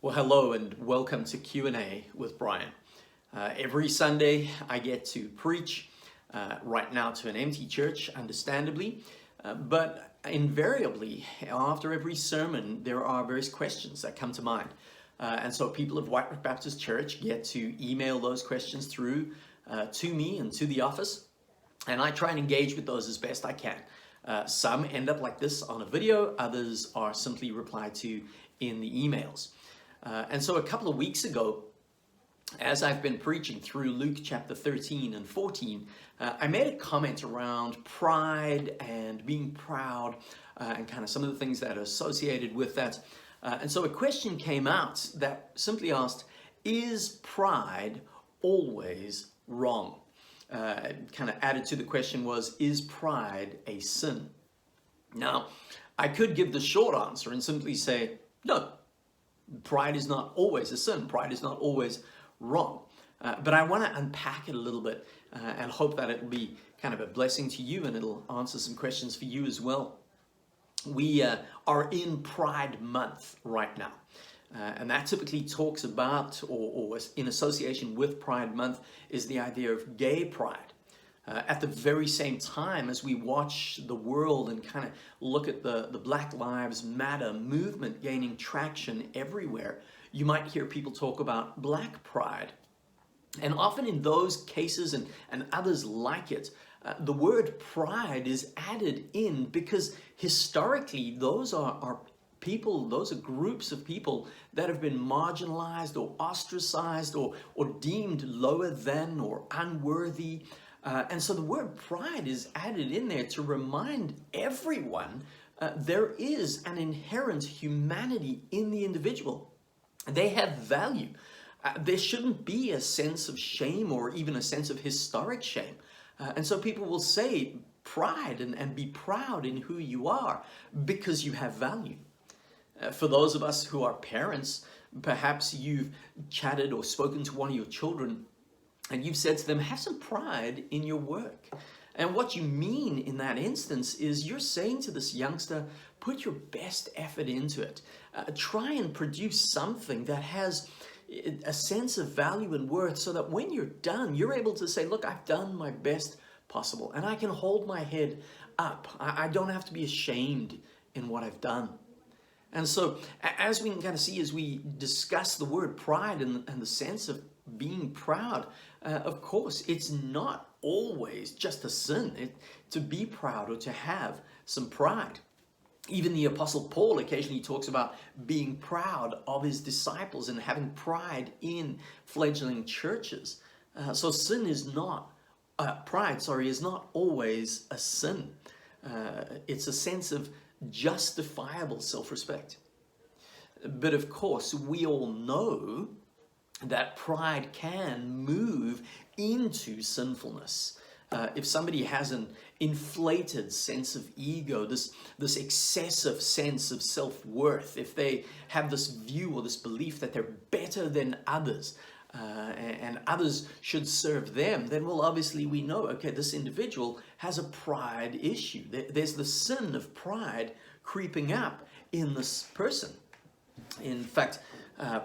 Well, hello and welcome to Q&A with Brian. Every Sunday I get to preach, right now to an empty church, understandably, but invariably after every sermon there are various questions that come to mind. And so people of White Rock Baptist Church get to email those questions through to me and to the office, and I try and engage with those as best I can. Some end up like this on a video, others are simply replied to in the emails. And so a couple of weeks ago, as I've been preaching through Luke chapter 13 and 14, I made a comment around pride and being proud and kind of some of the things that are associated with that. And so a question came out that simply asked, is pride always wrong? Kind of added to the question was, is pride a sin? Now, I could give the short answer and simply say, no. Pride is not always a sin. Pride is not always wrong. But I want to unpack it a little bit and hope that it will be kind of a blessing to you and it'll answer some questions for you as well. We are in Pride Month right now. And that typically talks about, or in association with Pride Month, is the idea of gay pride. At the very same time as we watch the world and kind of look at the Black Lives Matter movement gaining traction everywhere, you might hear people talk about black pride. And often in those cases and others like it, the word pride is added in because historically those are people, those are groups of people that have been marginalized or ostracized or deemed lower than or unworthy. And so the word pride is added in there to remind everyone there is an inherent humanity in the individual. They have value. There shouldn't be a sense of shame or even a sense of historic shame. And so people will say pride and be proud in who you are because you have value. For those of us who are parents, perhaps you've chatted or spoken to one of your children and you've said to them, have some pride in your work. And what you mean in that instance is you're saying to this youngster, put your best effort into it. Try and produce something that has a sense of value and worth so that when you're done, you're able to say, look, I've done my best possible and I can hold my head up. I don't have to be ashamed in what I've done. And so as we can kind of see, as we discuss the word pride and the sense of being proud, of course, it's not always just a sin to be proud or to have some pride. Even the Apostle Paul occasionally talks about being proud of his disciples and having pride in fledgling churches. So sin is not, pride is not always a sin. It's a sense of justifiable self-respect. But of course, we all know that pride can move into sinfulness. If somebody has an inflated sense of ego, this excessive sense of self-worth, if they have this view or this belief that they're better than others, and others should serve them, then well, obviously we know, okay, this individual has a pride issue. There's the sin of pride creeping up in this person. In fact,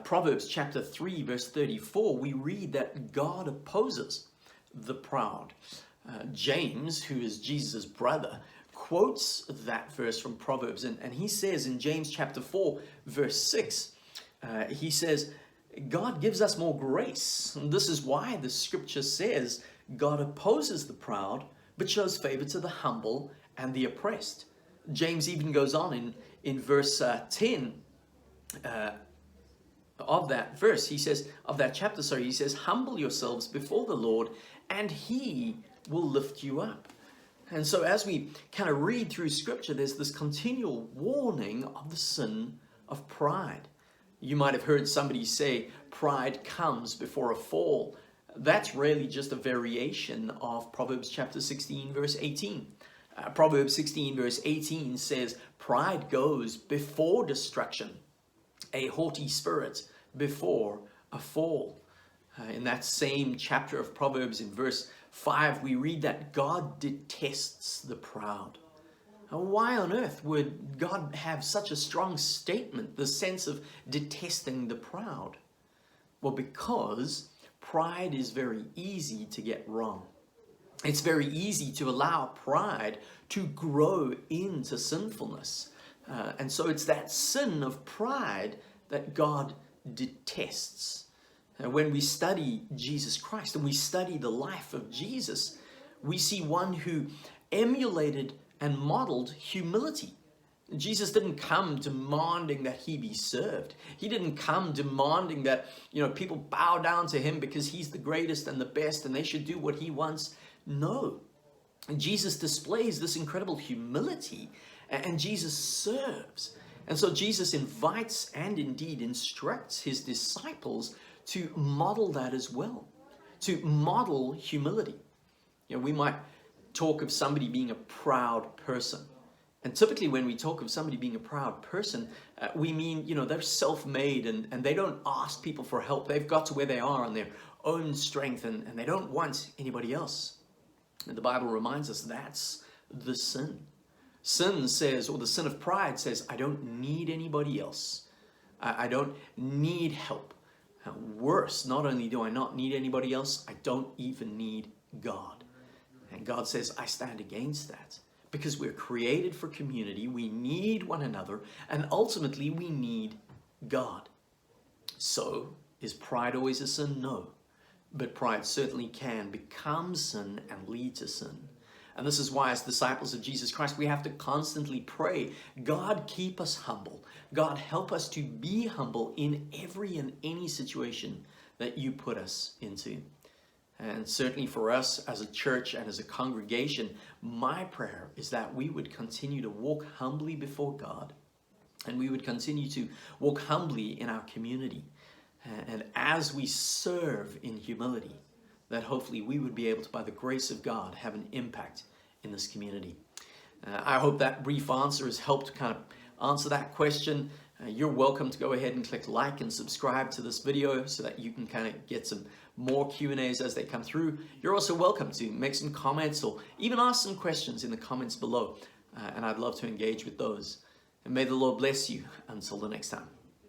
Proverbs chapter 3 verse 34, we read that God opposes the proud. James, who is Jesus' brother, quotes that verse from Proverbs, and he says in James chapter 4 verse 6, he says, God gives us more grace. And this is why the scripture says God opposes the proud but shows favor to the humble and the oppressed. James even goes on in verse 10 of that verse, he says, of that chapter, he says, humble yourselves before the Lord and he will lift you up. And so as we kind of read through scripture, there's this continual warning of the sin of pride. You might have heard somebody say, pride comes before a fall. That's really just a variation of Proverbs chapter 16 verse 18. Proverbs 16 verse 18 says, pride goes before destruction, a haughty spirit before a fall. In that same chapter of Proverbs in verse 5, we read that God detests the proud. Why on earth would God have such a strong statement, the sense of detesting the proud? Well, because pride is very easy to get wrong. It's very easy to allow pride to grow into sinfulness. And so it's that sin of pride that God detests. When we study Jesus Christ and we study the life of Jesus, we see one who emulated and modeled humility. Jesus didn't come demanding that he be served. He didn't come demanding that, people bow down to him because he's the greatest and the best and they should do what he wants. No. Jesus displays this incredible humility, and Jesus serves. And so Jesus invites and indeed instructs his disciples to model that as well, to model humility. We might talk of somebody being a proud person. And typically when we talk of somebody being a proud person, we mean, they're self-made and they don't ask people for help. They've got to where they are on their own strength and they don't want anybody else. And the Bible reminds us that's the sin. Sin says, or the sin of pride says, I don't need anybody else. I don't need help. Worse, not only do I not need anybody else, I don't even need God. And God says, I stand against that. Because we're created for community, we need one another, and ultimately we need God. So, is pride always a sin? No. But pride certainly can become sin and lead to sin. And this is why as disciples of Jesus Christ, we have to constantly pray, God, keep us humble. God, help us to be humble in every and any situation that you put us into. And certainly for us as a church and as a congregation, my prayer is that we would continue to walk humbly before God, and we would continue to walk humbly in our community. And as we serve in humility, that hopefully we would be able to, by the grace of God, have an impact in this community. I hope that brief answer has helped kind of answer that question. You're welcome to go ahead and click like and subscribe to this video so that you can kind of get some more Q&As as they come through. You're also welcome to make some comments or even ask some questions in the comments below. And I'd love to engage with those. And may the Lord bless you until the next time.